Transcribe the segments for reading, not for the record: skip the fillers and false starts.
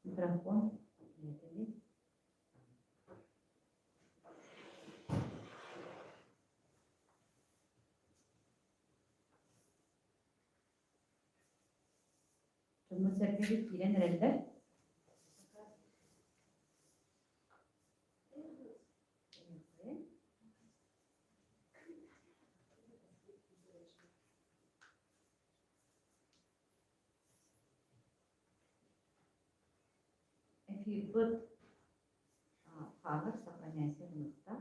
Микрофон. Cumhur Serkeri Kiren nerede? If you put power сохраняйся нукта.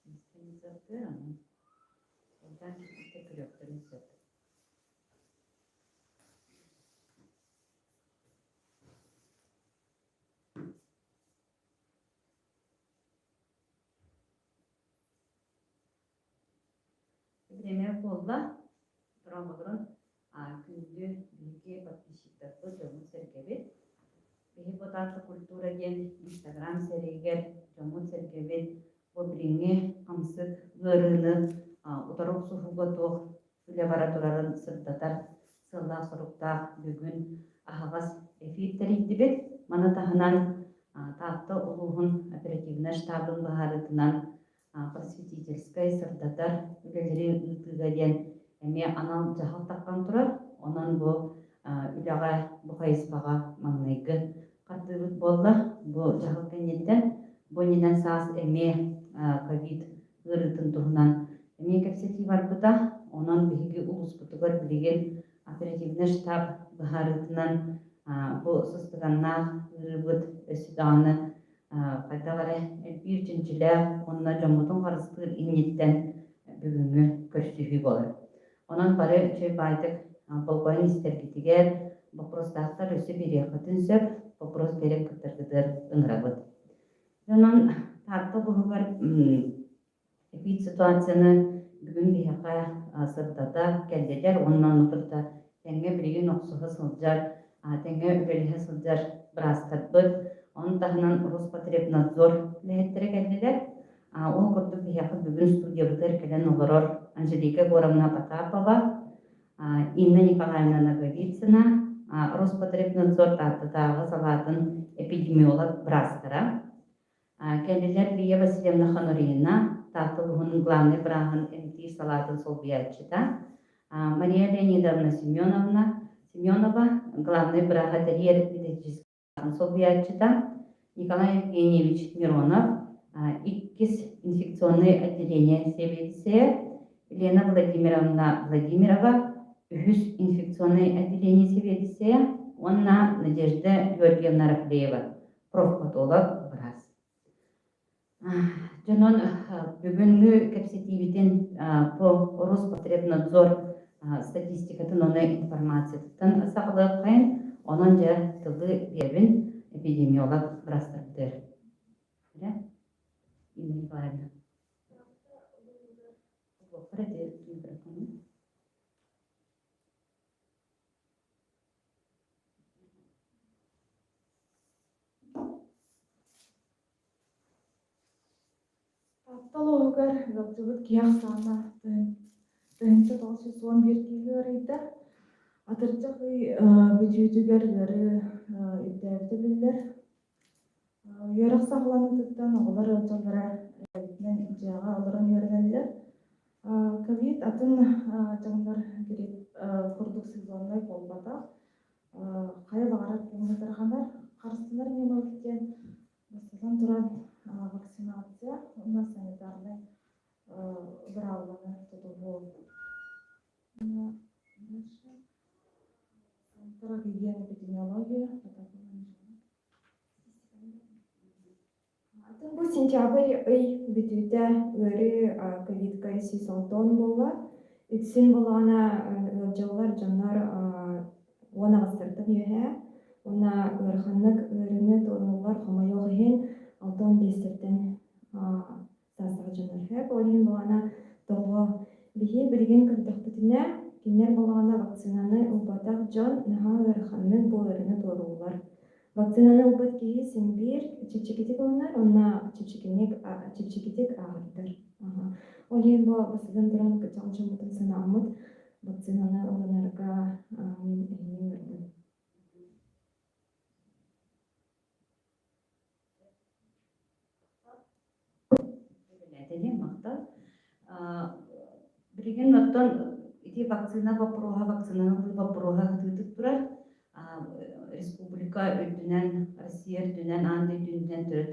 Инструментарны. Oradan tekrar yaptığınız yaptı. Время колда промограм күндү билге подписчиктарды жомун серкебит. Бихи потатты культура ген Instagram серегер жомун серкебит. Обринге камсык гырыны утарок суфуга тох лабораторияларын сырдатар сылда соруктак бүгүн ахагас эфиртерик дибет. Мана тахынан таатты улугун оперативный штабын баһарытынан просветительская сырдатар үлелери ытыгаден эме анал жахал таккан турар. Онан бу үлага бухайыспага маңнайгы картыбыт болла. Бу жахал кенеттен бонинен саас эме ковид ырытын туһунан эме кепсети барбыта. Онан биһиги улуспутугар билеген оперативный штаб баһарытынан бу сыстыганнаах ырыбыт өсүдаганы кайдагара бир жинчилер онна жомутун карыстыр инниттен бүгүнгү көрсүхүй болор. Онан бары чөй байтык полковник истергитигер вопростахтар өсү бириякатын сөп вопрос берек кытыргыдыр ыңырабыт. Онан тарты бугугар эпид ситуацияны бүгүн бияка сырдата келдедер. Оннан утурда теңге билген оксуга сылжар, теңге үлелиhe сылжар брастырбыт. Он тахынан Роспотребнадзор лехеттере келдедер. Ол курдук бияка бүгүн студия бытыр келен олорор Анжелика Горовна Потапова, Инна Николаевна Наговицына, Роспотребнадзор тартытагы салатын эпидемиолог брастыра. Келдедер Лия Васильевна Ханурина, тартылыгын главный брагын МТ салатын солбиятчыта. Мария Леонидовна Семенова, главный брагадерьер педагогический солбиятчыта. Николай Евгеньевич Миронов, ИКИС инфекционное отделение Севедисея. Елена Владимировна Владимирова, ЮХИС инфекционное отделение Севедисея. Онна Надежда Георгиевна Рафлеева, профпатолог брас. Жонон бүгүнгү кепсетибитин по Роспотребнадзор статистикатын оны информациятын сакылып кайын, онон же тылы бербин эпидемиолог брастырдыр. Инна Николаевна. Талогар галтыбыт кияк сана тынчы толчу суан биркигер иде. Атырчакы бүжүтүгер гары идебите билер. Ярак сагланытыктан оголар өтөлөрө мен жага олорон йөргөнлөр. Ковид атын жагындар кирип курдук сезонной болбата. Кая багарат кемдерхандар карсынар немелтен бастан туран вакцинация, на санитарный бравланы тутубу. Центр гигиены эпидемиологии. Бу сентябрь ый бүтүтэ өрү ковидка сезонтон болла. Иксин болана жыллар жаннар онагыстыртын үйе. Она өрханнык өрүнө торунулар хомойогын алтон бестерден сасыгы жанар. Олин болана того бихи билген кырдыктытына кинер болана вакцинаны убатак жон наха өрханнык бу өрүнө торунулар. Вакцинаны убат кии симбир чипчикитик олнар, онна чипчикитик агырдар. Олин бо басыдан туран кычалчы мутын санамыт вакцинаны олнарга мен эйни өрдüm. Билигин оттон ити вакцинаның вопрога тытып турар. Республика өдүнен, Россия өдүнен, анды өдүнен төрөт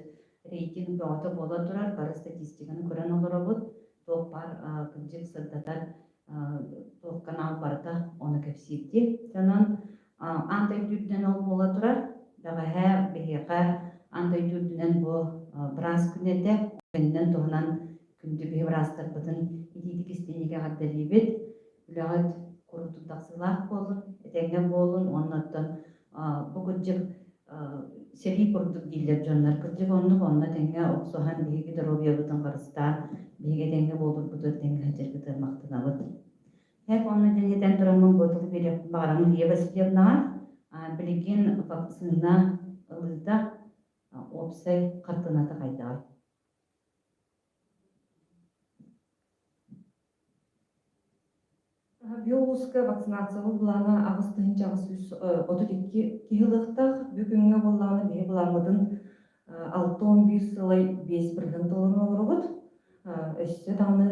рейтинг бөгөтө бола турар. Бары статистиканы көрөн олоробут. Тоқ бар кылжык сырдатар тоқ канал барда оны кепсиетти. Жанан анды өдүнен ол бола турар. Дагы беһега анды өдүнен бу брас күнете, өндөн тоғынан күндү бе брастар бытын идиди кистенеге гаддалибет. Үлөгөт курутутаксылаах болун, этеңге болун, онноттон бу кылжык сеги курдук дийлер жоннор кылжык онна теңге оксохан биги дорообия бутын карыста биге теңге болур бутыр теңге хажыр бутыр мактанабыт. Хеп онны денеден турамын бодулу береп барамын Лия Васильевнага билигин вакцина ылыда опсай картынаты кайдагай. Биологическая вакцинация булана агыстын жагыс 32 килыктак бүгүнгө буланы бе буламыдын 6-11 сылай 5 бірден толын олырғыт. Өссе таңны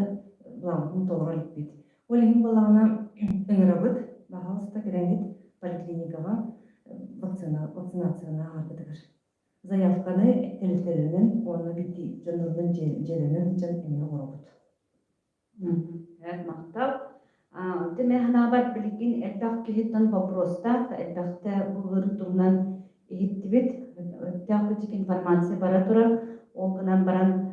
буламыдын толыр олиппет. Олегин буланы өңірабыт, бағалыста керенгет поликлиникаға вакцинацияна арбытыгыр. Заявканы телефонунан, оны бити жандырдын жеринен жан эме оробут. Мактап. Теме ханабат билигин элбак кихиттан вопроста, элбакта булгыр турнан ихиттибит, тяхтык информация бара турар, ол гынан баран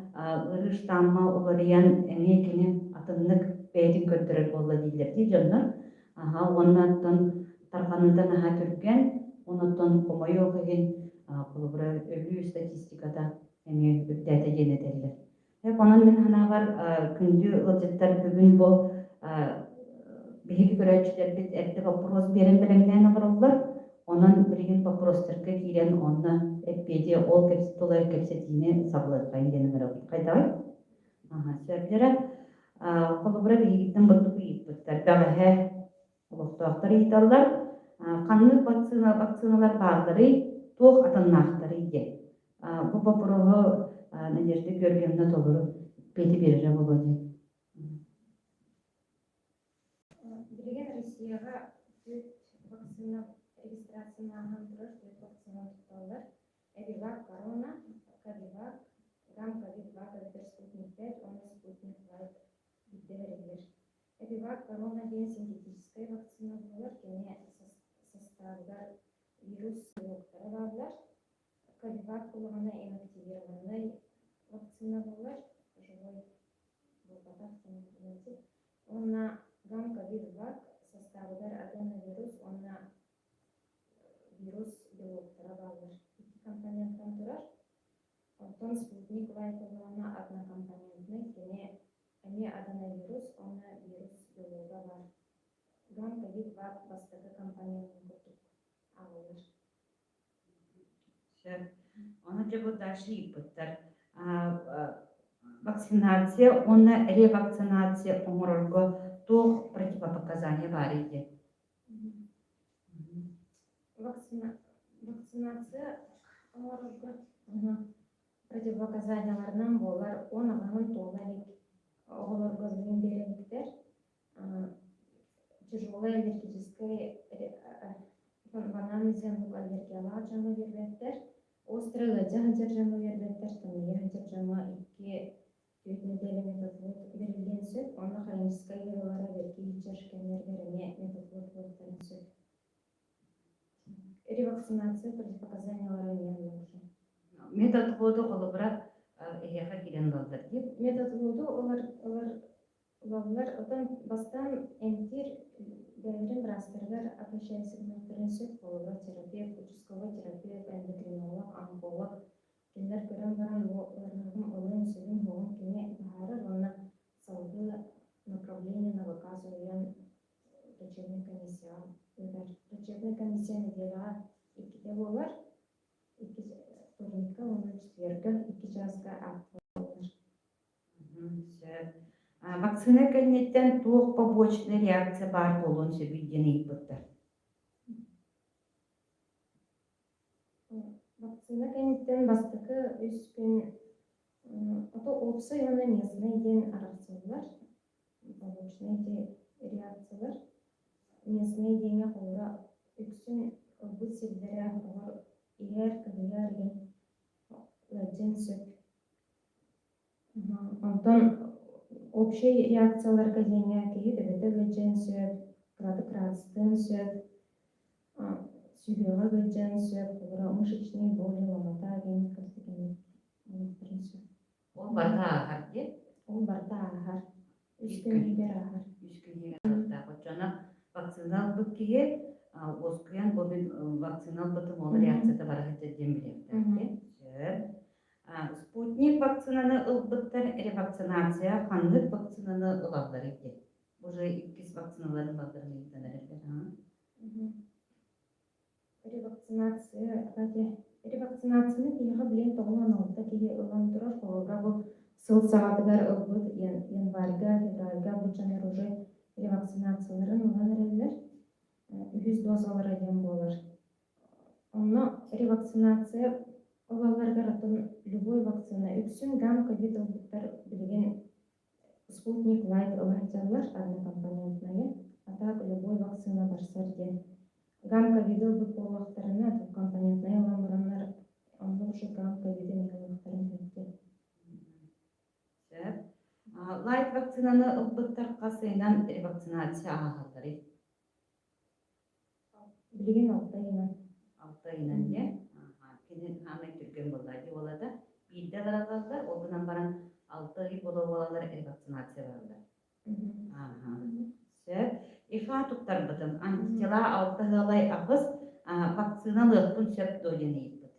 ырыш тамма уларыян эмекини атыннык бэйдин көттөрөр болла дийлерди жоннор. Оннаттан тарханындан түрген, оннаттан комойо кеген кулубура өлүү статистикада эме дата женетелер. Онан мен ханабар күндү ылжыттар бүгүн бо биһиги көрөөчүлөр бит эрте вопрос берен белемнен барылар. Онан билген вопростарга кирен онна эппеде ол кепситолар кепсетине саблар кайден барып кайдабай. Сөйлөрө колубура бигиттен бутук ийиптер. Дагы олоктоактар ыйталар. Канны вакциналар бардыры, тоқ атаннактары иде. Бу вопросу надежда көргөмнө толуру бети берже болоду. Россияға вакцина регистрацияны тұрыш вакцина тұталар. Эвивак, корона, Кавивак, Гам-Кавивак, Спутник 5, он Спутник Лайт биттерелер. Эвивак, корона деген синтетическая вакцина болар, кене составдар вирус белоктары барлар. Кавивак болғана инактивированный вакцина болар, живой болғатақ. Онна Гам-Кавивак составдар аденовирус, онна вирус белоктары барлар. Iki компоненттен турар. Онтон Спутник Лайт болғана однокомпонентный, кене эме аденовирус, онна вирус белоктары бар. Гам-Кавивак бастығы компоненттен көрдік алылар. Оны жабы дальше ипыттар. Вакцинация, онна ревакцинация уморолго тоқ противопоказания бар иде. Вакцинация уморолго противопоказанияларынан болар, онағанын толарик оғылырғы зүйін береліктер. Тяжелая аллергическая бананиземлік аллергиялар жамы бербеттер. Острый лыжа жамы бербеттер, тымия жамы 2-3 неделя методлот берілген сөт, онда хроническая вирулара берки ичершкенер беріне методлот болтарын сөт. Ревакцинация противопоказаниялары не болушы. Методлоду қолыбырақ эхеға келен балдар деп? Методлоду олар одан бастан эмтир бәлірін брастырдар обращайся к докторын сөт қолыбырақ терапия, участковый терапия, эндокринолог, онколог, кендер көрен баран оларының олын сөзін болын кене бағары оны салғы направление на выказываем лечебной комиссия. Лечебная комиссия неделя 2 болар, 2 вторника, оны четверга, 2 жазға акт болар. Вакцина кәлінеттен тоқ побочный реакция бар болуын сөбейдені ипыттар. Вакцина кәлінеттен бастықы үспен ото опсы яны местный ден арақсылар. побочные эти реакциялар местные деньги холора үксүн ылбыт сибдере холор иер кыгыяр ген ладжен сөп. Онтон общий реакциялар казения киһи төбөтө гыджен сөп, кратыстын сөп, сүйөҕө гыджен сөп, холора мышечный боли ломата ген кырдыгын сөп. Ол барда ахар де. Ол барда ахар. Үскүн үйдер ахар. Үскүнеге ахарда. Хочона вакцинал бут кие оскуян бобин вакцинал бутым ол реакцияда барахыт дем билем. Спутник вакцинаны ылбыттар ревакцинация, ханнык вакцинаны ылалар эти. Уже иккис вакциналарын балдырын эйттенер. Ревакцинацияны киһиға билен тоҕунан алта киһи ылан турар холобра бу сыл саҕатыгар ылбыт январьга, февральга бучанар уже ревакцинацияларын ылан эреллер. 100 дозалар дем болар. Онно ревакцинация олаларга ратын любой вакцина үксүн гам ковид ылбыттар билген спутник лайт ылахталар однокомпонентная, а так любой вакцина барсар ден. Гамка видел бы по лахтарына, компонентная ламбраннар, он уже гамка видел не лахтарын. Лайт вакцинаны ылбыттар касыйнан ревакцинация ахаллары. Билген алтайынан. Алтайынан не? Кенен хамай түрген болады олада. Бирде баралалар, олгынан баран 6 ай болалар ревакцинация баралар. Сөп. Ифатуктар бытын антитела алтыгалай ахыс вакциналыктын сөп дойенейбит.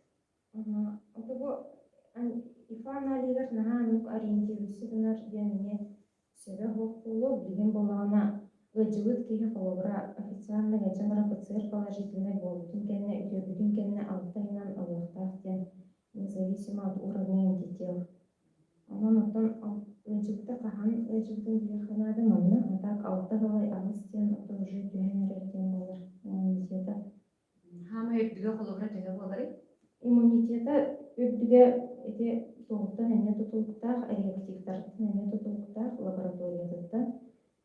Отого ифа анализер наха анук ориентируйсыдынар дене сөбе хокулу билген болана гыжыбыт киһи холобра официально гачамара ПЦР положительный болутун кенне бүтүн кенне алтайынан алыктах ден независимо от уровня антител. Онон оттон ылжыбыта кахан ылжыбытын биоханады манна атак алтыгалай агыс ден ото уже түйенерерден болар иммунитета. Хама өттүгө холобра теге болары? Иммунитета өттүгө эти тоғуттан эне тутулуктах, реактивтартын эне тутулуктах лабораториядыттан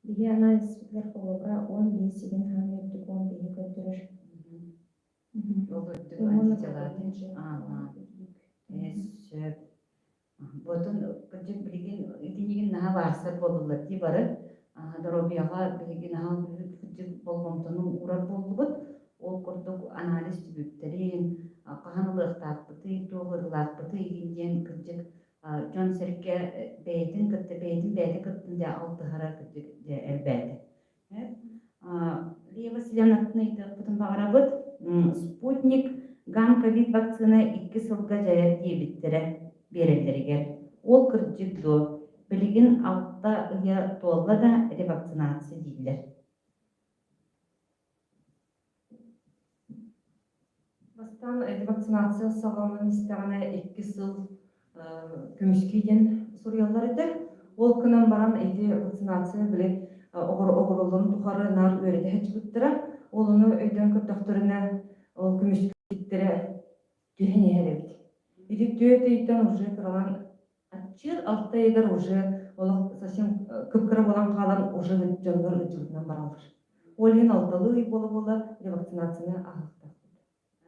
биги анализлер холобра 10 сигин хам өттүг 10 биги көтөрөр. Ол өттүг антителатын. Сөп. Ботун кыржык билген идинеген наха барсар болдулар ди бары. Доробияга билген наха кыржык болгонтону урар болдубут. Ол курдук анализ түбүктерин, каханылыктакпыты, тугырлакпыты ийинден кыржык жон серке бейдин кыттын да алтыхара кыржык элбэти. Лия Васильевна бутун багарабыт спутник гам ковид вакцина 2 сылга жаяр диебиттере берелеригер. Ол кыржык до билген алта ыя толла да ревакцинация дейлер. Бастан ревакцинация саламын истегане 2 сыл көмүскейден сурьялар еді. Ол кынан баран эти вакцинация биле огоролорун тухары нар өреді хәчбіттірі. Олыны өйден кыртақтырына ол көмүскейдері түйен ehелебит. Иди түйетейттен уже кыралан атчыр алта егер уже совсем кыпкыра болан қалан уже жонлар үтігітінен баралыр. Олен алталы үй бола ревакцинацияны ағылды.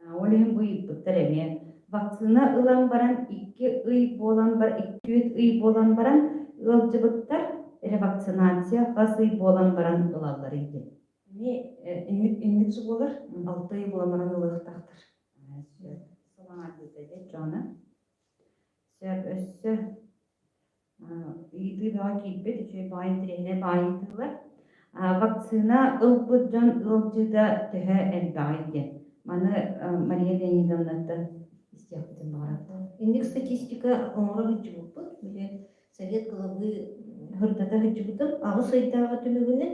Олен бұй бұттыреме. Вакцина ылан баран 2 ый болан бар, 2 ый болан баран ылжыбыттар ревакцинация қас ый болан баран ылалар еді. Индікші болар, 6 ый болан баран ылықтақтыр. Солаңа дөтеді жона. Сөп өссі үйді баға кейбет, үші байын тірегіне байын тылар. Вакцина ылбыт жон ылжыда түхі әлбағайды. Маны Мария Леонидовна истяхтен барады. Инде статистика оңора хыджыбыппыт, биле совет главы хырдата хыджыбытым, агыс айдага түмөгүнен,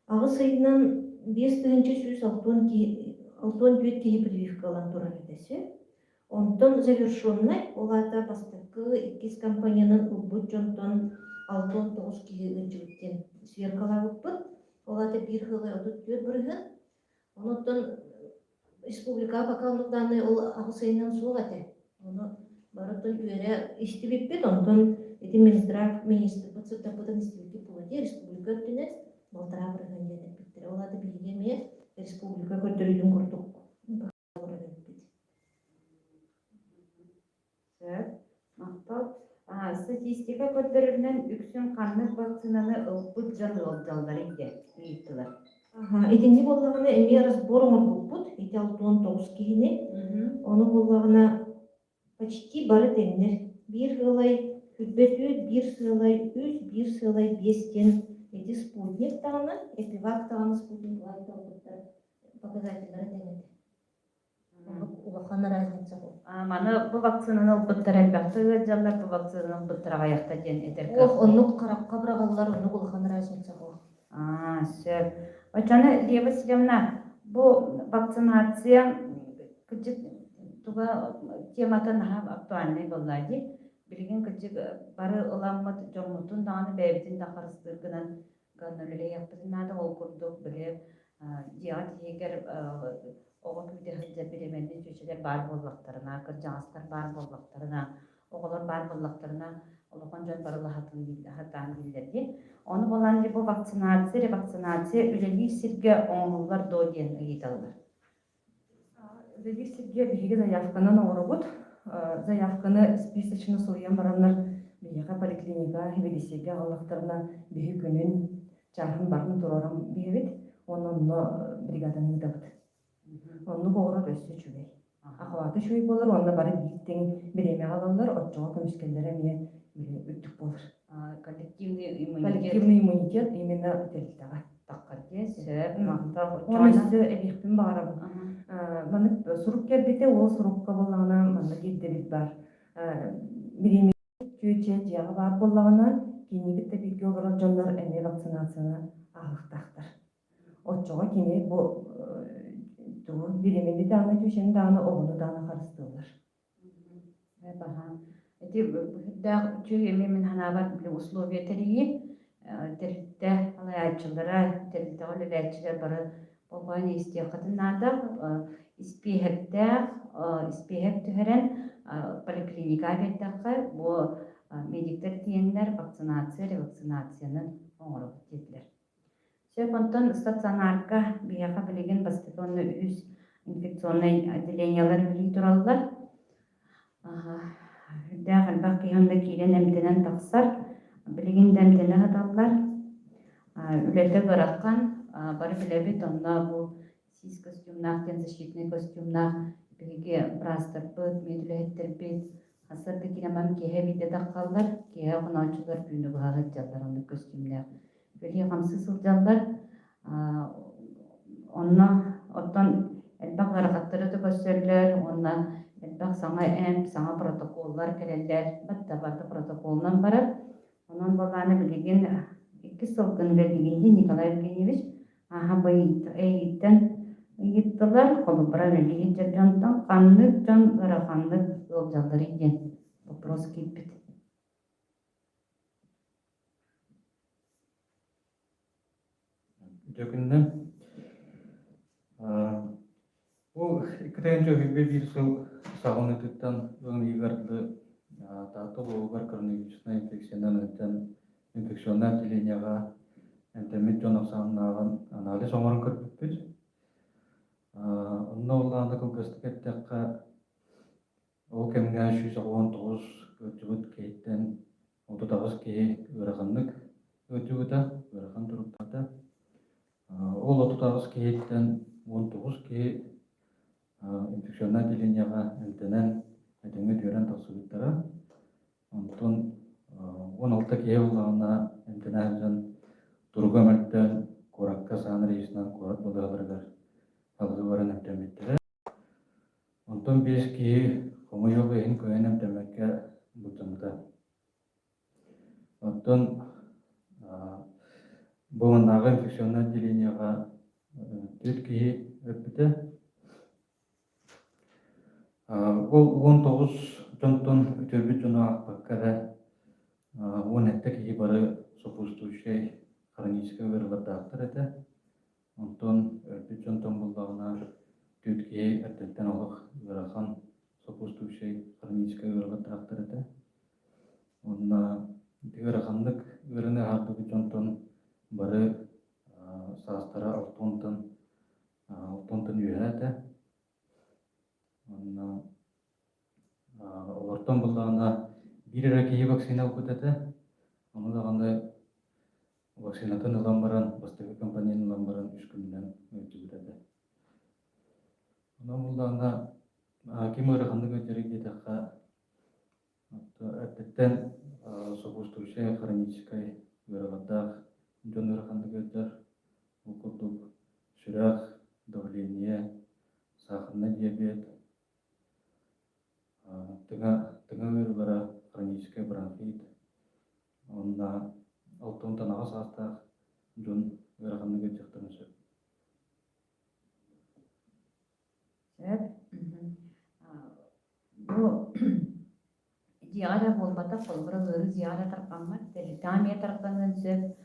агыс айынан 5600 киһи прививкалан турар эдесе. Онтон завершенный, олата бастакы 2 компаниянын убут жонтон 6-9 киһи хыджыбыттен сверкалабыппыт. Олата бир хылы отут төр бұрыгын. Онтон республика бакалдыктаны ол агыс айынан сугате. Оны барытын үйере истибиппет, онтон эти Минздрав министр пацыттапытын истибиппет булати республика көттүнен балтара бырыгын дедеп биттер. Оларды билгеме республика көтөрүлүн курдук. Мактал. Статистика көтөрүлгән үксүн канлык вакцинаны ылбыт жалдар иде. Ыйттылар. Эдинди боллагына эми разбор оңорбуппут. 6-19 кийини. Оны боллагына почти бары теңнер. Bir сылай хүтбетүт, bir сылай 3, bir сылай 5тен эти спутник тагына, эпивак тагына спутник лайталбыттар показательлары теңет. Улахан разница бу. Маны бу вакцинаны ылбыттар әлбәттә жалдар бу вакцинаны ылбыттар аякта ден этерке. Онну каракка брагаллар, онну улахан разница бу. Сөп. Очаны Лия Васильевна, бу вакцинация кыжык туга тематан актуальный боллады. Билген кыжык бары ыламмыт жомутун даны бәбитин да карыстыргынан ганнөле яптырнада ол курдук биле диат егер ого күдө хыжа беременди чөчелер бар боллактарына, кыржаңастар бар боллактарына, оголор бар боллактарына олохон жон барыла хатан билдерди. Оны болан бу вакцинация, ревакцинация үлели сирге оңулар до ден ыйталар. Үлели сирге биге заявканы оңорбут. Заявканы списочно соян бараннар бияга поликлиника велисеге аллактарына биги күнүн чархын барын турарам бигебит. Онно бригаданын дабыт. Онну боора көссө чүгей. Ахваты чүгей болар, онна бары биттен биреме алалар, отчоға көмүскеллере мне үттүк болар. Коллективный иммунитет именно телтага таккар. Оны үстө эбихпин баарам. Маны сурук кербите, ол сурукка боллагана маны кирдебит бар. Биреме күйче жағы бар боллагана кинигитте биги олар жоннор эме вакцинацияны алыктактар. Отчоға кини бу биремени даны түшен даны оғыны даны қарыстылар. Эти да чуеме мен ханабар биле условия терии теритте алаячылары теритте алаячылар бары болбайны истиякатынада испехеп түһәрен поликлиника беттакка бу медиктер тиеннер вакцинация, ревакцинацияны оңорып кетилер. Сөйпонтон стационарка бияка билеген бастыгонны үз инфекционный отделениялар били тураллар. Дагы бакыйганда кирен эмтенен таксар, билеген демтене хаталлар. Үлете бараккан, бары билебит, онда бу сис костюмнах, защитный костюмнах, биге брастер быт, медулеттер бит, хасырды кинемам кеhe биде таккаллар, кеhe кунаучулар күнү багы жаллар онда костюмлар. Били хамсы сылжаллар, онна оттон элбак гаракаттары да көсөрлөр, онна элбак саңа протоколлар келелер, батта барды протоколунан барып, онон баланы билеген 2 сылгында дегенде Николай Евгеньевич эйиттен ыйыттылар, колубара билеген жерден канлык жон гараканлык сылжалдар иден. Вопрос киппит. Жакында бу 2001 жыл сагынытыттан ыгарды таты болгар коронавирусный инфекционный отделенияга энтемит жоноксаңнаган анализ оңорун көрбүппүт. Онно улааны кылгыстыкеттекка ол кемге 119 өтүбүт кейттен 39 кей ыраханнык өтүбүта, ырахан туруктарда. Ол 39 кейттен 19 кей инфекционный отделенияга энтенен эдеңе төрен тасыбыттара. Онтон 16 кей улаана энтенен турга мөлттен коракка сан рейсинан корат болаларгар алгы баран эмтеметтер. Онтон 5 кей комойого эн көен эмтемекке бутымда. Онтон бугундагы инфекционный отделенияга 4 кей өпүтө. Ол 19 жонтон өтөрбүт жона акпаккада 10 кей бары сопутствующий хронический вырваттактыр эте. Онтон өтбүт жонтон булдагына 4 кей эртеттен олук ырахан сопутствующий хронический вырваттактыр эте. Онна тигерахандык ырыны хардыгы жонтон бары оттон буллаана бирера кии вакцина укутата. Оны дагандай вакцинатын ылан баран, бастагы компанияны ылан баран 3 күннен өтүбүтата. Онон буллаана ким ыраханды көтөрүк детакка әттеттен сопутствующая хроническая вырагатах жон ыраханды көтөр укутук сүрах, давление, сахарный диабет, тыңа вырбара хроническая бронхит, онна алтын танаға састақ жон ыраханды көтөктөрүн сөп. Сөп. Бу зияра болбата колбура ыры зияра тарканга телетамия тарканын сөп,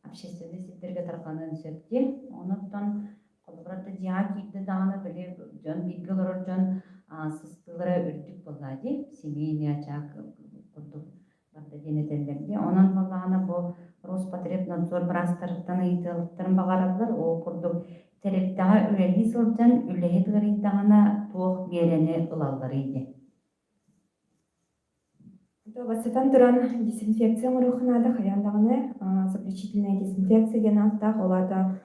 общественный сеттерге тарканын сөпти. Онуттан колбурата зия кийди даганы биле жон биггелер жон сыстылары үрдүк боллади. Семейный очаг курдук барда денетелерди. Онон боллагана бу Роспотребнадзор брастарыттан ыйтылыктарын багаралар. Ол курдук теректага үлели сылжан үлеһи тыгырыйдагана туох берени ылаллар иди. Васытан туран дезинфекция мурухнада хаяндаганы заключительная дезинфекция генаттах олата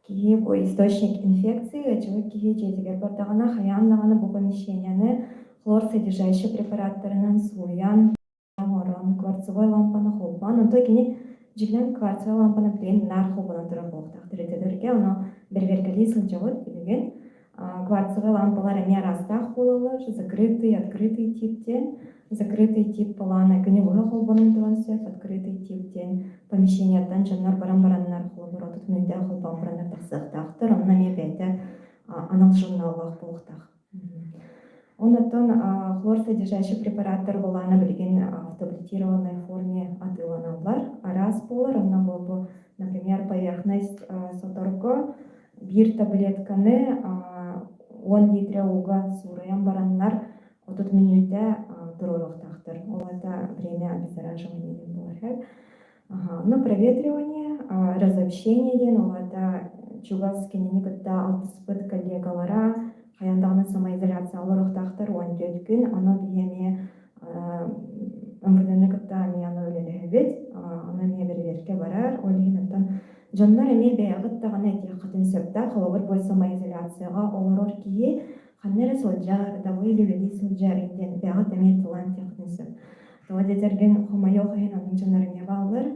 кии бу источник инфекции, жылы кии жетигер бардагана хаяндаганы бу помещенияны хлор содержащий препараттарынан суян, морон, кварцевой лампаны холбан, онто кини жиглен кварцевой лампаны билен нар холбанан туран болуктак тиретерге, оно бербергели сылжабыт билген кварцевой лампалар эми арастах болалар, закрытый, открытый типтен. Закрытый тип плана гневых холбанын туран сөп, открытый типтен помещенияттан жаннар баран-бараннар холбар отут мүнде холбан бараннар тахсықтақтыр, онна мебейді анал журналлах болуқтақ. Оннан хлор содержащий препараттар боланы білген в таблетированной форме атыланалар, арас болар, оннан болу, например, поверхность соторго бир таблетканы 10 литре уга сураян бараннар отут минутта турурухтахтыр. Олата время обеззараживания болар. Но проветривание, разобщение ден, олата чугасскені никотта алтыспыт коллегалара хаяндағаны самоизоляция алырухтахтыр 14 күн, аны биеме МВД никотта мияны өлелехебет, аны мия берверке барар, олигінаттан жоннар эме бәйгыттағаны әтек қытын сөпта, қалабыр бой самоизоляцияға олар кие ханнера солжар, давай любили солжар, инден бәйгыт әме тылан текытын сөп. Товадетерген хомайо хайын анын жонларыне бағылар,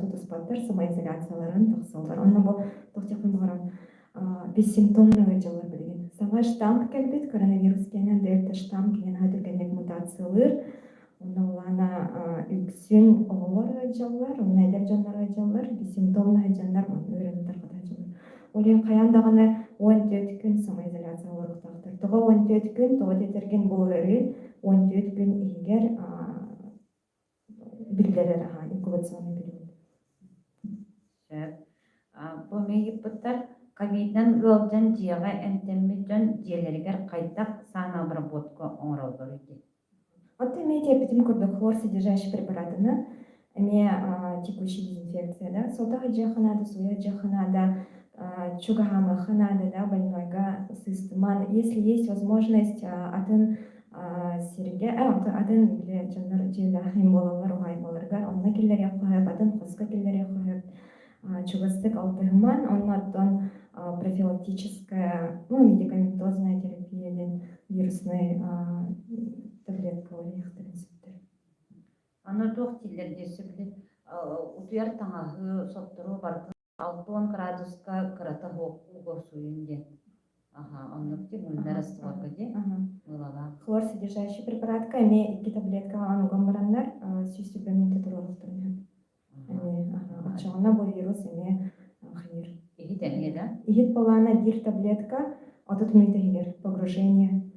тутуспаттар самоизоляцияларын тақсалдар. Онна бұл тоқтекін бағаран бессимптомный жылар білген. Саңа штамп кәлбет, коронавирус кенен дельта штамп кенен хадыргенек мутациялар, онна олана үксін оғылар жылар, онна әдер жонлар жылар, бессимптомный жылар, өрін тарқыда жылар. Олен қаяндағаны 14 күн самоизоляциялар ұқтақтыр. Тұға 14 күн, товадетерген бұл өрі 14 күн егер билдерер инкубационный период. Бу мейиппыттар ковиднан ылжан жиага энтемми жон жиелеригер кайтак санобработка оңролдор иди. Отто медиа битим курдук хлор содержащий препаратыны эме текущий дезинфекция, да, сотага жаханада, суя жаханада, чугахама ханада, да, больнойга системан. Если есть возможность атын сирге, атын биле жандар жиелахим болалар, угай боларга, онна киллер яқыгып, атын хоска киллер яқыгып, чугастык алтыгман, оннартон профилактическая, медикаментозная терапия, вирусный таблеткалар яқтырын. Аны туох тиллерде сөбүлү утуяр таңағы соттуру барды 60 градуска кырата угор суюнде. Оннукти мулнар астуарга де. Хлор содержащий препаратка, эме 2 таблетка ануган бараннар, сүйсүбөмүнте турулуктурун. Ачагына бу вирус эме хир. Ихит эмне да? Ихит балана 1 таблетка, отут митегер погружение.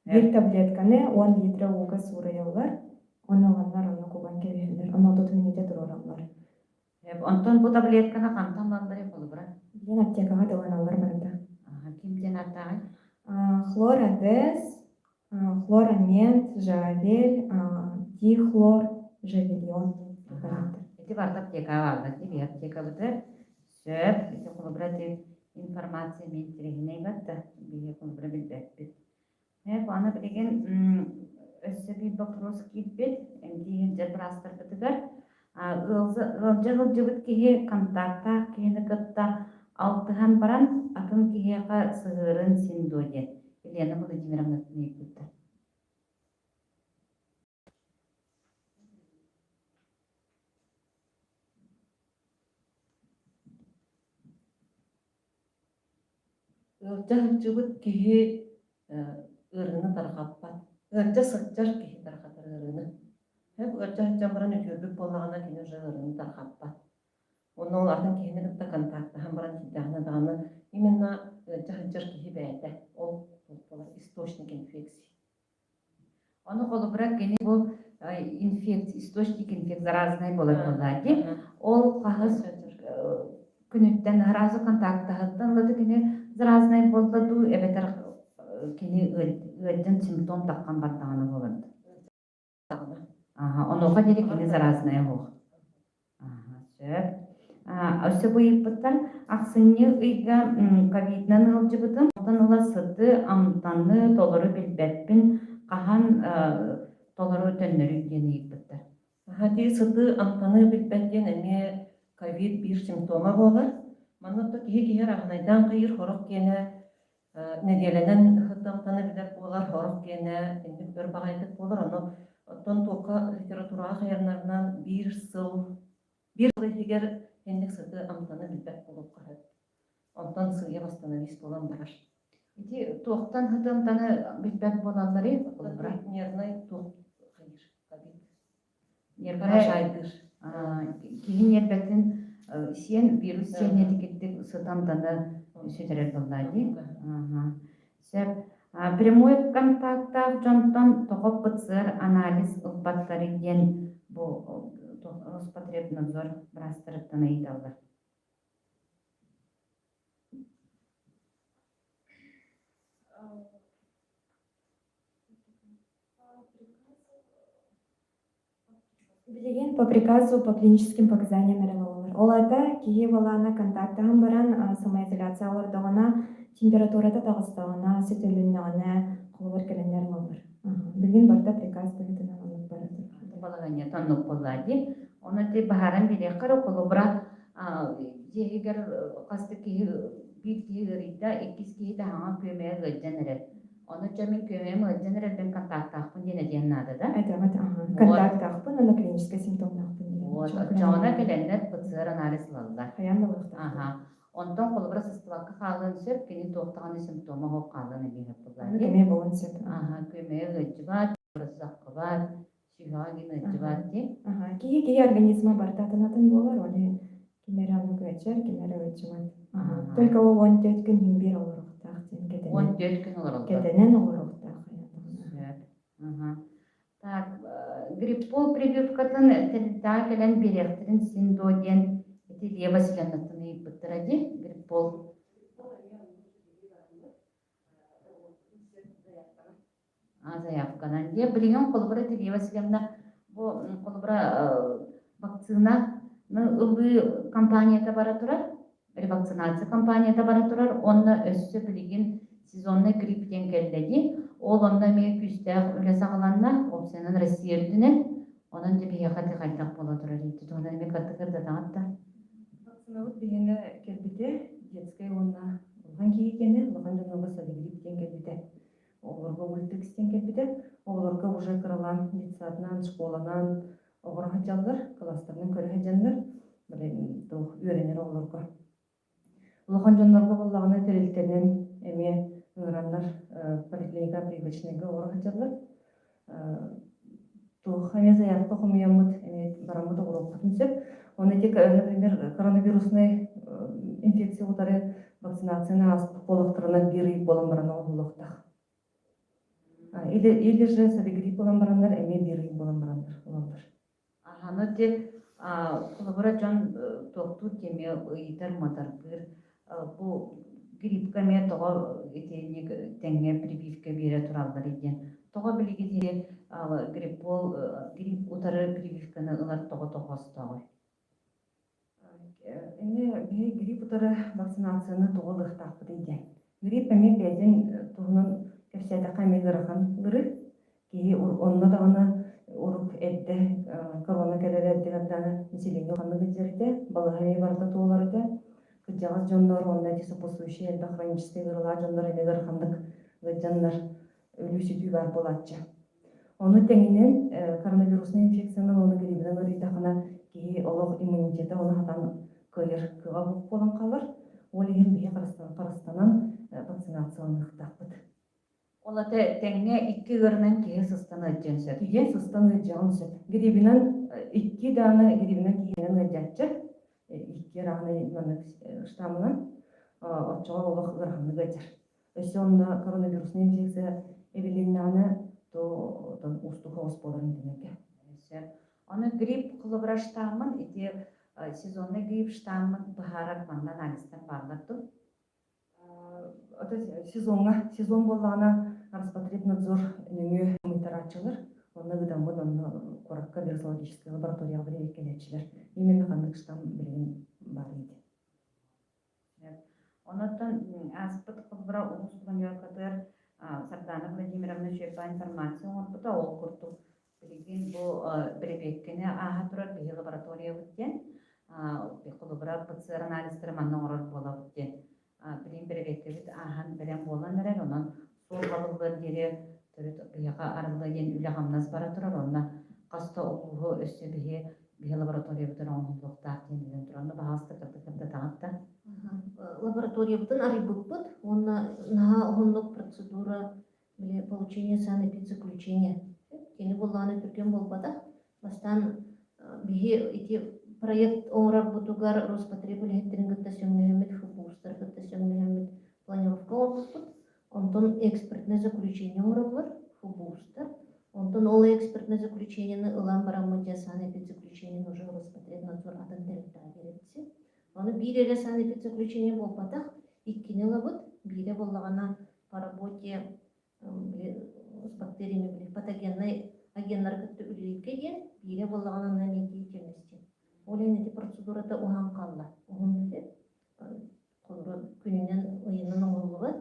Бир таблетканы 10 литре уга сураялар, оналаннар аны куган келерлер, аны отут минуте туралар. Онтон бу таблетканы кантамландыры болбура. Бен аптекага дыланалар барда. Кимден атагы? Хлорадез, хлорамент, жавель, дихлор, жавельон. Эти барда аптекага алды, эти аптека бутыр. Сөп, эти кулубраты информация мен тирегиней батта, бие кулубра билбеппит. Аны билеген өссө bir вопрос киитбит, эмдиген же брастар бытыгар. Ылжыбыт киһи контакта киһини кытта алтыхан баран атын киһиэха сыгырын син дуоден. Елена Владимировна тынıyıппытта. Ылжа киһи ырыны тархаппат. Ылжа сылжар киһи тархатар ырыны. Хеп ылжа баран өтүрбүк боллагана кини уже ырыны тархаппат. Оны ол атын киһини кытта контакта хан баран тиддахына даганы именно ылжа киһи бәйдә. Ол источник инфекции. Оны холобрак кини бу источник инфекции заразный болар боллади. Ол кахыс күнүттен ыразы контактахыттан лады кини заразный болладу эбетер кини ылжын симптом таккан бартаганы боларdı. Оноға деди кини заразный хох. Сөп. Өсө буйыппыттан аксынны ыйга ковиднан ылжыбытын, одан ыла сыты амтаны толору билбетпин кахан толору төннөрү денийиппыттар. Хати сыты амтаны билбеттен эме ковид bir симптома болар. Манатта киһи рахнайдан кыйыр хорок кене неделенен хыты амтаны билер болар хорок кене эндик бер багайтык болар. Аны оттон тока литературага кайырнарынан bir сыл егер эндик сыты амтаны билбет болуп калат. Онтон сыйя восстановись болан барар. Ити тоқтан хыты амтаны билбет болалары Нервный тух кайыр ковид. нервай киһи нербетин сен вирус сен этикеттик сытамтаны сүтерер боллади. Сеп прямой контакта жонтон тоғып ПЦР анализ ылбаттары ден бу Роспотребнадзор брастырыттан ыйталар. Билеген по приказу по клиническим показаниям эрелолор. Оларда киһи балана контактаһын баран самоизоляция олордоҕуна, температурата тагыстаҕына, сөтөлүннэҕинэ холобар келеннер болор. Билген барда приказ быһытынан олор баратыр. Балаганя таннук боллади. Оны те бахаран билек кара колобра жегер касты киһи бир киһи ырыйда иккис киһи таһаҥа көмөө гыджанырыр. Оны чамин көмөө гыджанырыр бен контактаахпын диэн этиэн наада да. Контактаахпын, ана клинический симптомнаахпын. Вот, жона келеннер ПЦР анализ лаллар. Хаянда болуктар. Онтон колобра сыстыбакка хаалын сөп, кини туохтаганы симптома хоп хаалын эбиңеп Аны боллади. кеме болун сөп. Көмөө гыджыбат, саккыбат, сүйхаги гыджыбат ди. Киһи организма бартатынатын болар, оны кимери аны көчер, кимери өчүмат. Только ол 14 күн химбир олоруктаах ден кетенен. 14 күн олороллар. Кетенен олоруктаах. Так, гриппол прививкатын тәлітаа келен беректерин синдоден Лия Васильевна ыйыппыттыради гриппол. Заявканан де билген колбура Лия Васильевна бу колбура вакцина ылы компанията бара турар, ревакцинация компанията бара турар, онна өссө билген сезонный грипп ден келледи. Ол онда мен күстәк үле сағаланна, ол сенен Россия үрдіне, онын де бейе қаты қайтақ бола тұрар еді. Онын мен қаты қырда дағатта. Вакцинавыт бігені келбіте, детскай онна олған кейгені, олған жануға сады грипптен келбіте. Оларға өлтікістен келбіте, оларға уже кыралан детсадынан, школанан, оғыр хачалдар, класстарынан көрі хачандар, үйренер оларға. Олған жануарға болағына терілтенен, әме ыраннар поликлиника привычныйга оргачалар. Тухане заявка хумиямыт барамыт оғырылпатын сөп. Оны тек, например, коронавирусный инфекция утары вакцинацияны астық болықтырына грипп болан барана олықтақ. Или же сәді грипп болан барандар, әме грипп болан барандар оландар. Аны те қолыбыра жан тоқту теме ұйытар матар бір бұл гриппка мен тоға тәңе прививка бере туралдар екен. Тоға білігі де грипп утары прививканы ылар тоға ұстағыр. Эне грипп утары вакцинацияны тоғылық тақпы дейден. Грипп әме бәден тұғынан кәпсәді қамелеріған ұры, кейі онна дагана урук эдде корона келелерди гардана население ханны гыжерде балахай барда тооларда кыжагас жоннор онна ти сопутствующие элбе хронический гырыла жоннор эмегер хандык гыжаннар өлүсүтүү бар болатчы. Оны теңинен коронавирусный инфекциянын оны грибинен ырыйтахана кии олог иммунитети оны хатан кыйыр кыга бук болан калар. Ол еген бие карастанан вакцинациялыктакпыт. Олата теңне 2 гырынан кие сыстаны ыдженсет. Кие сыстан ыджансы. Грибинен 2 даны грибинен киенен ыджатчы. 2 раны штамынан отчоға олог ырханны гыджар. Өсі онна коронавирусный инфекция эвелиннаны то устуха осполарын денеге. Оны грипп кылыбыра штамын, ити сезонный грипп штамын бахарак мандан алистан барлатту. Сезон боллана Роспотребнадзор нөңө мытарачылар. Оны гыдамын оны коракка вирусологический лабораторияга берекелечилер. Именно кандык штам билген бар иди. Онотон аспыт кылыбыра улустуган катар Сардана Владимировна Щерба информация он бута ол курту. Билген бу бребеккене аха турар бии лаборатория бүттен. Кылыбыра ПЦР анализдер манна орор бола бүттен. Билин бребекке бит ахан белен болан эрен онон сол балыгы дере төрөт бияга арылыгын үлегамнас бара турар онна каста окугу өссө бии лаборатория бүтүн оңдуктак тенден тураны баасты кыртыкта тагатта. Лаборатория бутын арибыппыт, онна наха онлук процедура биле получение санэпидзаключения. Кени болланы түркен болбада, бастан бихи ити проект оңрак бутугар Роспотреб үлехеттерин гытта сөңнөһөмүт, фубустар гытта сөңнөһөмүт планировка олбуппут. Онтон экспертное заключение оңрабылар, фубустар. Онтон ол экспертное заключениені ылан барамыдя санэпидзаключениени уже Роспотребнадзор атын деректа беретси. Оны бирере санэпидзаключение болбадах, иккине лабыт, бире боллагана по работе с бактериями, патогенной агенттер кытты үлейке ден, бире боллагана на деятельности. Олен эти процедурата ухан калла. Ухан десе, күнінен ыйынын оңылығы.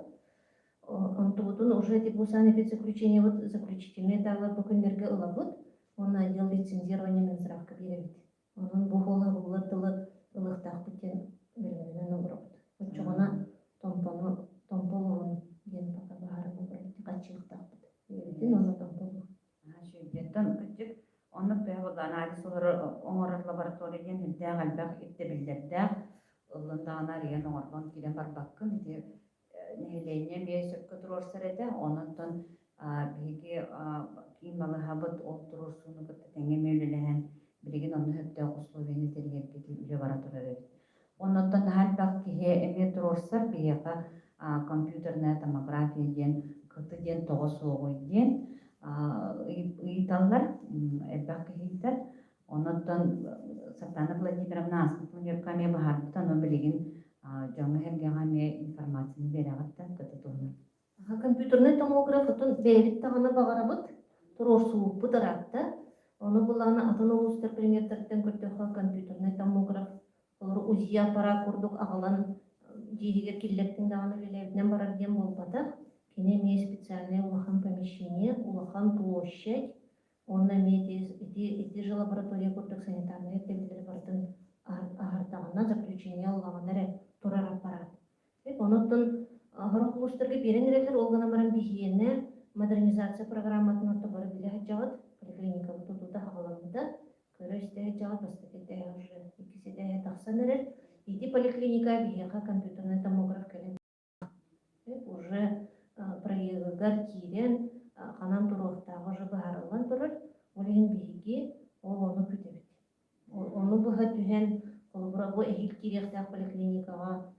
Онтубутун уже эти бу санэпидзаключение вот заключительные дагы бүкүнлерге ылабыт, оны отдел лицензирования Минздравка беребит. Онун бу холы тылы ылыктак бүтен берменен оңробут. Очогона томполугун ген пока баары болбойт, качылыктакпыт. Беребитин оны томполугун. Шүйдеттен кычык оны бәвада анализ оңорат лабораториядан билдәг албак итте билдердә ылындагына реген оңоргон кирен барбаккын ди нелене месекке турорсарыда онтон биги киймалы хабыт олтурусуну кытта теңемелелен билген оны хөптө условияны тергеп үле бара турар. Онтон албак кие эме турорсар бияга компьютерная томография ден кыты ден тогосугой ден ыйталлар элбак кийдер. Онтон Сардана Владимировна Аспутуньевкаме бахарбытан о билген жаңы хергеғаме информацияны берағаттан кыты туғына. Компьютерный томограф отон бәйбит тағаны бағарабыт, турорсуып бұдырақта. Оны бұланы атын олыстыр примертерден көттеуға компьютерный томограф. Олар УЗИ аппарат құрдық ағылан жейдігер келлектің дағаны белебінен барар дем болбада. Кене ме специальное улахан помещение, улахан площадь. Онна эти же лаборатория құрдық санитарные тебелері бардың ағыртағына заключение алғанары турар аппарат. Онуттан хорохлуштарга берен эрелер олгана баран бихиене модернизация программатын оттогары биле хаджагат поликлиника тутута хагаламда көрөсте хаджагат бастакете уже икиседе таксан эрер ити поликлиника бихиха компьютерный томограф келен уже проегыгар кирен канан туруктагы уже баарылган турар олен бихиги ол ону күтөбүт ону буга түһен олбура бу эхил кирехтак поликлиникага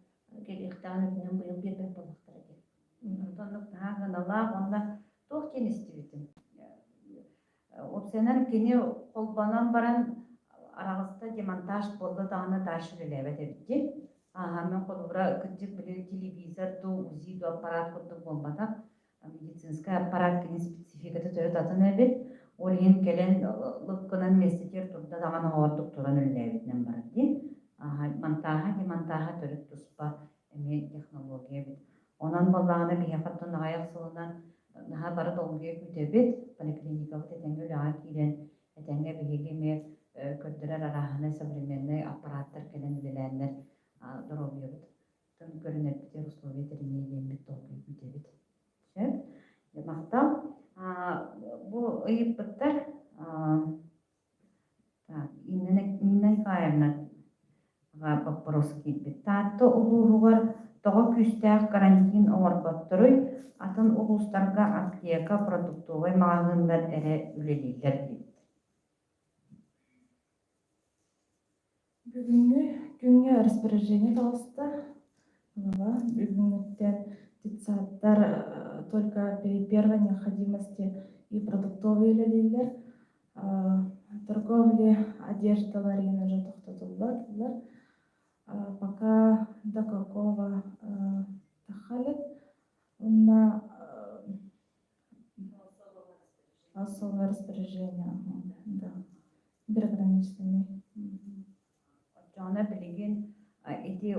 келехтаны менен быйыл бербек болуктар экен. Онтонлук тагынала онда тох кенистибитин. Опсенер кини колбанан баран арагыста демонтаж болду даганы дашырылебет эбитти. Мен колбура кыджык биле телевизор ду УЗИ ду аппарат курдук болбада медицинский аппарат кини спецификаты төрөт атын эбит. Ол ен келен лыккынан местетер турда даганы ордук туран өлебитнен барди. Монтаха демонтаха төрөт туспа эме технология бит. Онан баллагына бияфаттан аяк сылынан наха бары долгуя күтебит поликлиника вот этенге ляга кирен этенге биһиги ме көрдөрөр араханы современный аппараттар келен билэннер здоровье тын көрүнөр битер условия теринее дембит толкуй бүтебит. Мактал бу ыйыппыттар иннен кайырна вопрос кийбит. Таатты улууругар тоҕо күстээх карантин оҥорботторуй атын улустарга аптека продуктовой маҕаһыыннар эре үлелиилэр диит. Бүгүнгү күнгө распоряжение таласта. Бүгүнгүттен детсадтар только при первой необходимости и продуктовые үлелиилер. Торговли одеждаларын уже токтотулар. Пока до какого тахалет на особое распоряжение. Да. Безограниченный. Жана билигин эти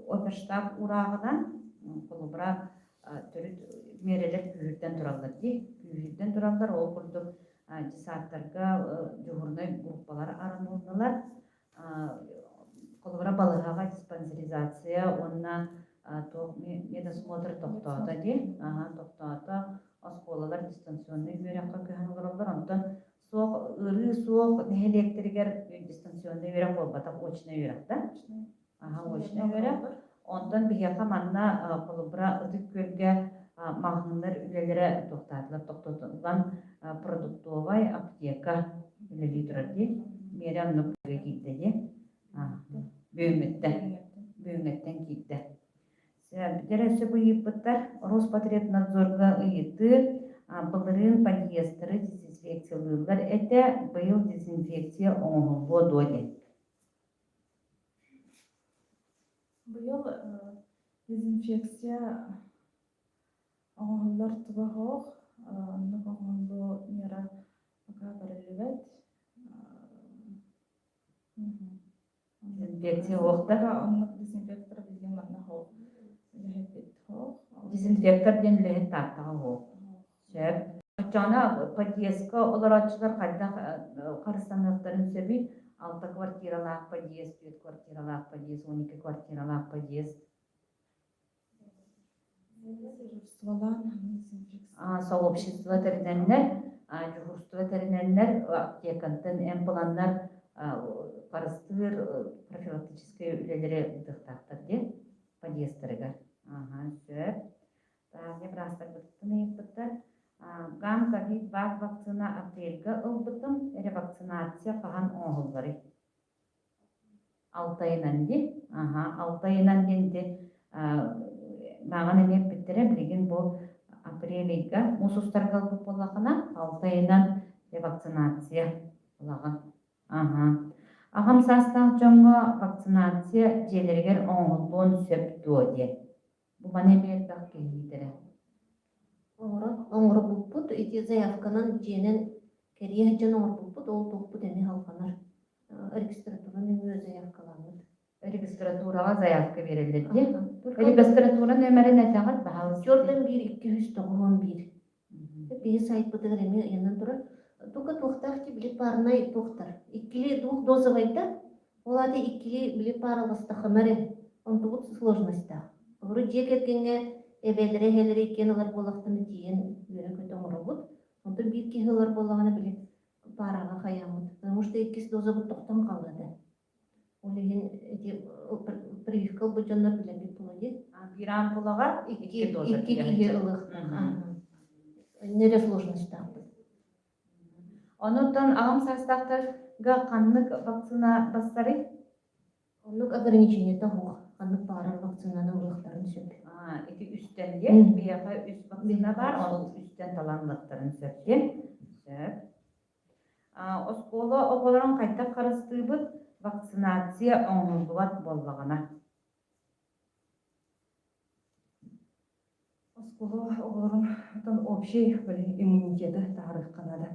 оперштаб ураагынан колубра төрүт мерелер күүрден тураллар ди. Күүрден тураллар ол курдук десанттарга жугурной группалар аранылдылар. Колубра балыгага диспансеризация, онна медосмотр токтоото ди. Токтоото осколалар дистанционный үйрөккө көһөн олороллор. Онтон соқ ыры соқ нехелектригер дистанционный үйрөк болбата очный үйрөк да. Очный үйрөк. Онтон бияка манна колубра ытык көлгө маҕаһыыннар үлелере токтотулан продуктовой аптека үлелии турар ди. Мере оннук кийде ди. Бүүметтен кийде. Дересе быйыппыттар Роспотребнадзорга ыйыты былырын подъездары дезинфекциялыылар эте быйыл дезинфекция оңолбо доди. Быйыл дезинфекция оңоллар тубахох, оңолбо мера пока барылыбет. Дезинфекция оохта. Оннук дезинфектор билген манна хох. Дезинфектор ден лехет тартаға хоқ. Сөп. Жана подъездка оларачылар қайда қарыстанықтарын сөбі 6 квартиралақ подъезд, 5 квартиралақ подъезд, 12 квартиралақ подъезд. Сообщество териненнер, жугурство териненнер, аптекантын эмпланнар қарыстыр профилактический үлелері дықтақтар де подъездтарыгар. Сөп. Не брастар бұттын гам ковид баг вакцина апрельга ылбытым, ревакцинация қаған оңғылдары. 6 айынан де, 6 айынан денде маған емеп бітірі білген бұл апрельга мұсустарға ылбып болағына 6 айынан ревакцинация болаған. Ағам састақ жоңға вакцинация желергер оңғылдуын сөп дуоде. Бұл мане бердақ кейдері. Оңыр бұлпұт, эти заявканан женен керия жан оңыр бұлпұт, ол тоқпұт әме халқанар. Регистратураның өз заявкаланыр. Регистратураға заявка берілді де. Регистратура нөмірін әтіғат бағалы. Жордан 1-291. Бейі сайт бұтығыр әме янан тұрар. Тука тоқтақ те біліп барынай тоқтар. Иккілі дух дозы байта, олады иккілі біліп бары бастақынары. Он тұғыт сложността. Ұры жек еткенге эбелері хелері екен олар болақтыны дейін үйрі көті оңыры бұд. Онты бір кехелер болағаны біліп бараға қаямыд. Потому что еккес дозы бұд тоқтан қалады. Ол еген прививка бұл жандар білен бет болады. Bir ампулаға 2 доза. 2 кехелік. Нере сложността. Онуттан ағым састақтарға қанлық вакцина бастары? Онлық ограничение тағуға. Қанлық бары вакцинаның ұлықтарын сөп. Эти үстен де, бияға үст вакцина бар, ол үстен таланлықтарын сөпте. Осколы оғыларын қайта қарысты бұд, вакцинация оңылдуат болғағана. Осколы оғыларын общий иммунитеті тағырық қанады.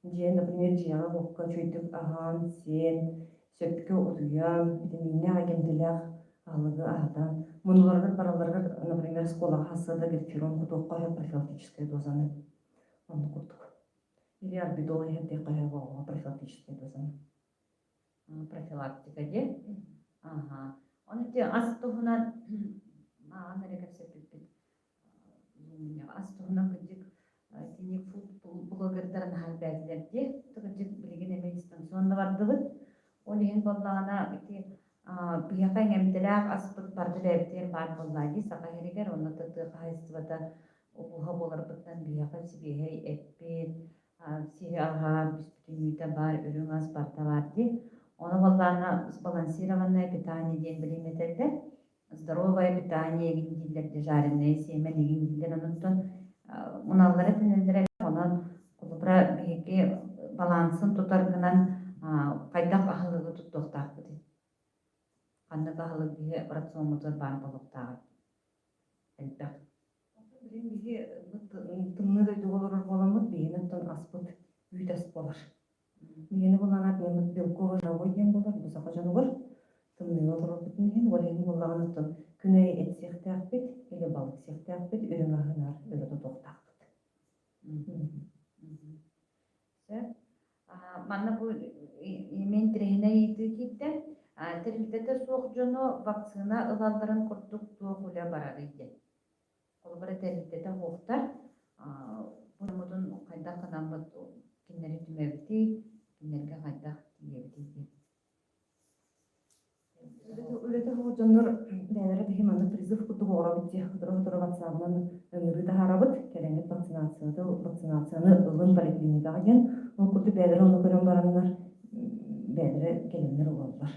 Например, жияға боққа чөйтік аған, сен, сөпке ұдуян, витаминне агентілях, алығы ағдан. Мұныларғыр бараларғыр, например, скола хасыда герферон құтуққа профилактическая дозаны. онны курдук. Или орбидол ихетти кайга профилактический дозаны. Профилактика де. Ага. Оны те астугунан маған рекепсет бит. Астугунан гыдык тиник фуд блогердарын халбәтлерде. Тыгыдык билген эме дистанционно бардыгыт. Ол ең боллагана ити бияка эмделак аспыт барды бәптер бар боллаги сака херегер онны тыты кайсыбата уха болар быттан бияка сибеhe эппет сиага биспүтүнүйте бар үрүң аз барта бар ди. Оны болларына сбалансированное питание ден билиметелде. Здоровое питание гиндиллерде жареное семя гиндиллер онуттан уналлары тенелдерек онон кулубра биһиги балансын тутаргынан кайдак ахылыгы туттуктаакпыт. Каннык ахылык биһи рационмутур бар болуктаагы. Элбек. Билин биһи тымны дөйдү болорор боламыт биһинеттен аспыт үйдәс болар. Биһини булана бемит белковый живой ден болар, бусака жанугар тымны олорор битин олени буллаганаттан күнөй эт сехтәкпит или балык сехтәкпит үрүң ахынар өрө тутуктаакпыт. Манна бу имен трехне итикте терилтете суох жоно вакцина ылалларын курдук туохуля барары иде. Колбара терилтете хуохтар бумудун кайда канамбыт киннери түмебити киннерге кайда тиебити. Үлете хоожоннор бәләре биһи манна призыв курдук орабыт дия дөрө вакцинаны ыңыры тахарабыт келеңет вакцинацияны ылын поликлиникага ген ол курду бәләре оны көрөн бараннар бәләре келеңер олалар.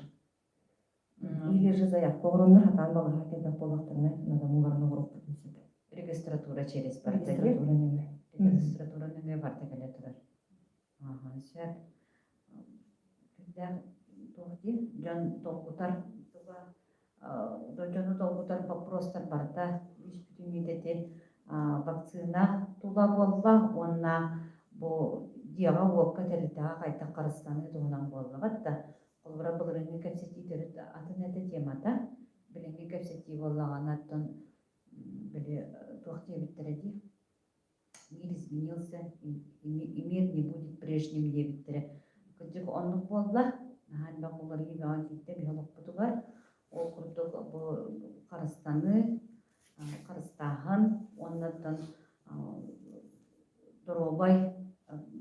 Или же заявка ороннор хатан балыга келбек болактарына надамы барына урукпут мисеп. Регистратура через партия. Регистратура неме. Регистратура неме партия келе турар. Ага, сер. Күндәр тоғди жан толгутар жону толгутар вопростар барда биспүтүнүйтете вакцина тула болла онна бу диага уокка теритага кайта карыстаны тугунан боллагат да колбура былырыны кепсети төрүт атынете темата биленги кепсети боллаганаттан били туактебиттереди мир изменился мир не будет прежним дебиттере кыдык оннук болла ханба куларги баан китте биологпутугар ол курдук бу карыстаны карыстахан оннаттан доробай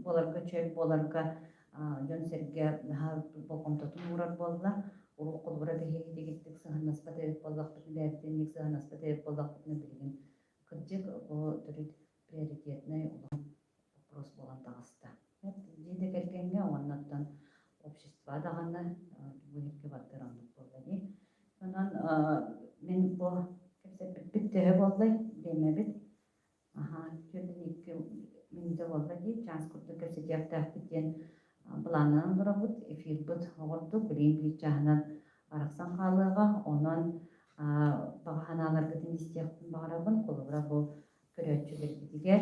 боларга чөй боларга жон серге бокомтотун урар болла уру колбура беги дегиттик сыханаспа тебит боллакпыт бэптенник сыханаспа тебит боллакпытны билген кырдык бу түрүт приоритетный вопрос болан тагыста жеде келгенге оннаттан общество даганы бүгүнкү баттырандык болду. Онан мен бу биттеге болду демебит. Түрдүн 2 минута болду ди транспортту көрсөтөктак битен планын дурабыт эфир бут огорду билим бир жагынан араксан калыга онон баганаларга тинистектин багарабын колубура бу көрөчүлөр дигер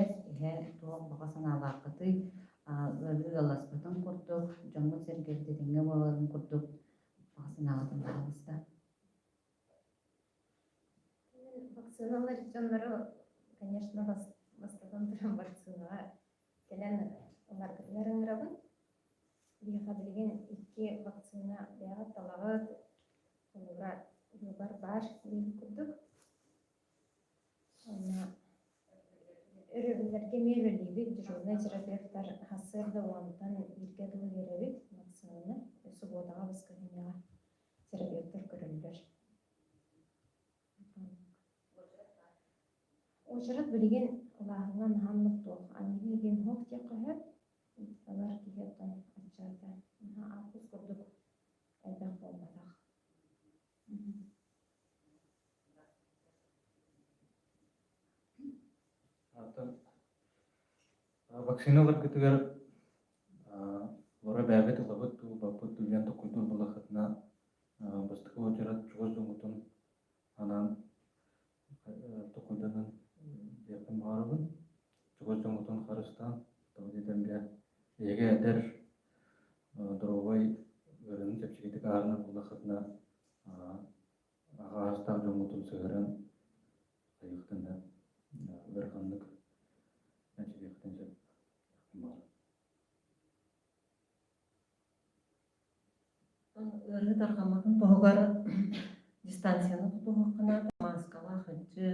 тоо бага санаалаакыты галаспатын курдук жамы сергердетинге боларын курдук багасынаатын багыбызда. Вакциналар жаннары, конечно, бастадан туран вакцинага келен оларгылар ыңырабын. Бияка билген 2 вакцина бияга талагы олура бар дейін курдук. Өрөбүлерге мебелиби дежурный терапевттар хасырды уантан ирге дылы беребит вакцинаны субботага воскресеньега терапевттар көрөлдөр. Очарат билген улаһынан хамлык тох анни ген хок те кыһып алар кигеттен ачарда акус курдук айдак болмадак. Вакциналар кытыгар лора бәбет лабыт ту бапыт туян то культур балахатна бастыкы очарат чугыз думутун анан токуданын якын барыбын чугыз думутун карыстан табиденге эге эдер дровой өрөнүн тепчигитик аарына балахатна агастар думутун сыгыран кайыктында верхандык нәтижеліктен ыры таргаматын тоһугар дистанцияны тутуһуккана маскала хыджы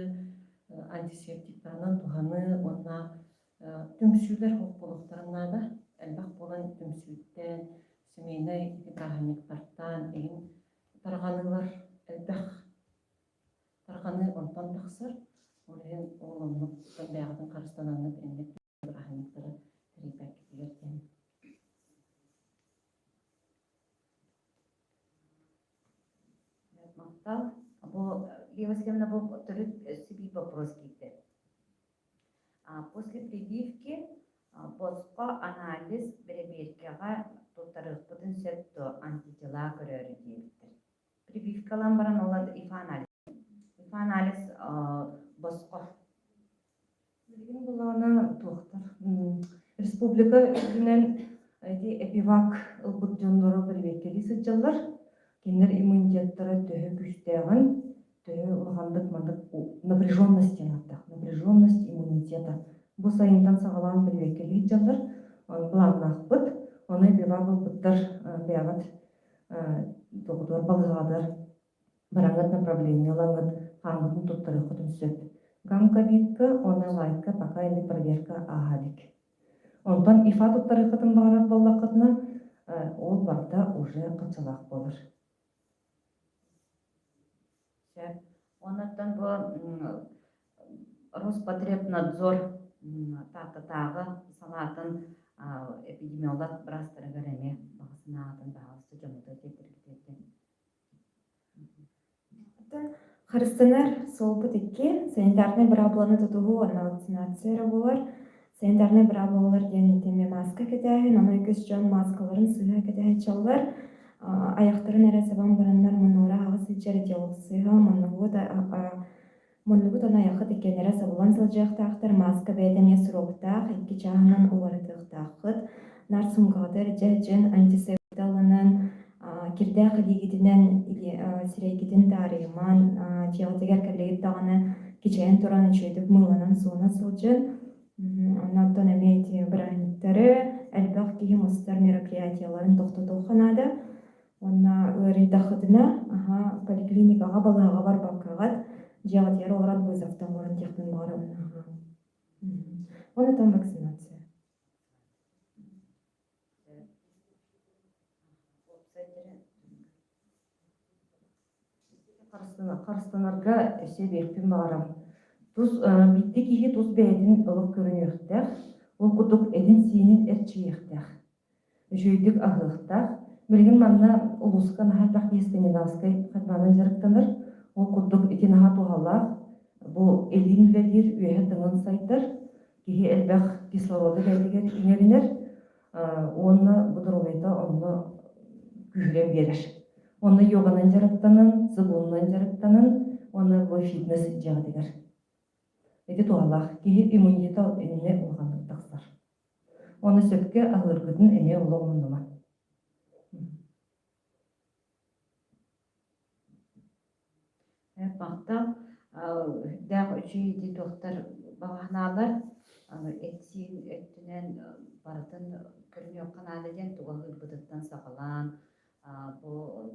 антисептиктарынан туханы онна түмсүүлер хопполуктарыннаада элбах болан түмсүүттен семейный ибрахимиктартан эйин тарганылар элбах тарганы онтон тахсар олен оолоннук бэягатын карыстананнык эннек ибрахимиктары терипэккитигертен. Мактал, Лия Васильевна, был второй себе вопрос кейтер. После прививки боско анализ береберкега тутарыхпытын сөттө антитела көрөрү дейбиттер. Прививкалан баран олар ифа анализ боско. Билген булана туохтар. Республика үгүнен эпивак ылбыт жондору бербеккели сыджалар. Кинер иммунитеттары төһө күстәгән, төһө улгандык мандык напряженность янатта, напряженность иммунитета. Бу сайынтан сагалан бербеккели сыджалар. Планнахпыт, оны бевабыл быттар бягат доктор балыгадар. Барангат направление лангат хангытын туттары хотун сөп. Гамковидка, оны лайка пока инде проверка ахадик. Онтан ифа туттары хотун багарат боллакытына ол барда уже кычылак болыр. Оннан бу Роспотребнадзор тағы салатын эпидемиолог брастыры көрәме бағысынаатын бағысы жомыты кетіргідерден. Харыстанар солбут икки санитарный брабланы тутугу онна вакцинация болар. Санитарный браблалар ден теме маска кетәһин, аны көз жон маскаларын сыга кетәһин чаллар. Аяқтарын әрәсәбан барандар мұнура ағысы чәрдеуық сыға мұнығыт ана аяқыт екен әрәсәбалан сылжақтақтар маска бәйдәме сұроқтақ, екі жағынан оларытықтақыт, нар сұмғадыр жәджін антисепталынан, кирдәқ лигидінен сирейгідін тарыйман, жеғытегер кәрлегіт тағаны кечәйін тұраны чөйдік мұланан суына сылжын. Оннан әмейті бірәніктері әлбәқ кейім ұстар мероприятияларын тоқтату қанады. Онна өридахыдына поликлиникаға балаға бар баққағат жеғат ері оларад бөзақтан орын тектін бары онаға. Оны там вакцинация. Қарыстанарға өсе берпін бағарам. Битті кейі тұз бәйдің ұлық көрін өқтәқ, ол құдық әдін сейінен әрчі өқтәқ. Жөйдік ағықтақ, білген манна улускан хатақ естенедаскай қатманын жарықтаныр, ол құдық екен аға туғалақ, бұл элин вәдер өйі тыңын сайтыр, кейі әлбәқ кислороды бәдігер иңерінер, оны бұдыр олайда оны күйірен берір. Оны йоганын жарықтанын, зыбуынын жарықтанын, оны бұл фитнес жағдығыр. Эти туғалақ, кейі иммунитета әне ұлғандық тақсар. Оны сөпке ағырғыдың әне ұлы оңындыма. Мақтал, дәғ үшейді тоқтар бағаналар, әтсейін өттінен бардың көріне қанадыден туғалыр бұдықтан сағалан, бұл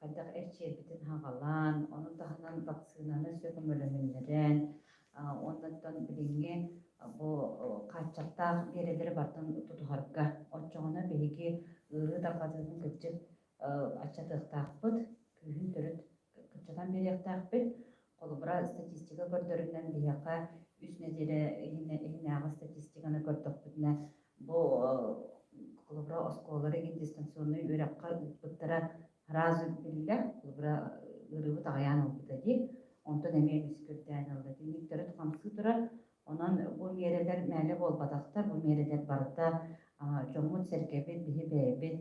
қайдақ әрчебітін хағалан, оның тағынан вакцинаны сөкім өлімінлерін, ондан біліңе бұл қатшақтақ бередері бардың тұтығарыққа. Отчоғына бейге ұры дақадының күтчіп ачатықтақпыд, күйін түріт күтчадан беректақпыд. Қолыбыра статистика көрдірінен бейақа үс нәзері ең статистиканы көрдіқпідіне бұл қолыбыра осколары дистанционный өраққа бұттара разы білілі, қолыбыра ұрығы тағаян олбыда дейік. Онтан әмейін үскірдән алды. Дүниктері тұқамсы тұрар, онан бұл мерелер мәлі болбадақтар, бұл мерелер барыда жоңғын сәркебет, бігі бәйбет,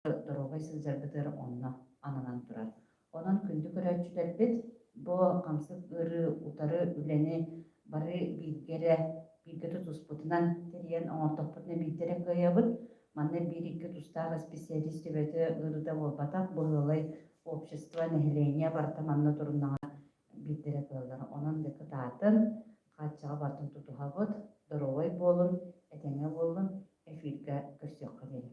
дұруғай сылжар бұдыр онына ананан тұрар. Онан күнді көрәтшілер бет, бұл қамсыз ұры, ұтары, үләне, бары білгі тұтуспұтынан терен оңыртықпытына білдері қойабыд, манна бір-екі тұстағы специалист өбеті ұрыда болбадақ, бұл олай общество, нәхелейне барта манна тұрыннаға білдері қойылар. Онан дәкі датын, қатшаға бартын тұтуға бұд, дұруғай болын, әтеңе болын, эфирге көстек қадері.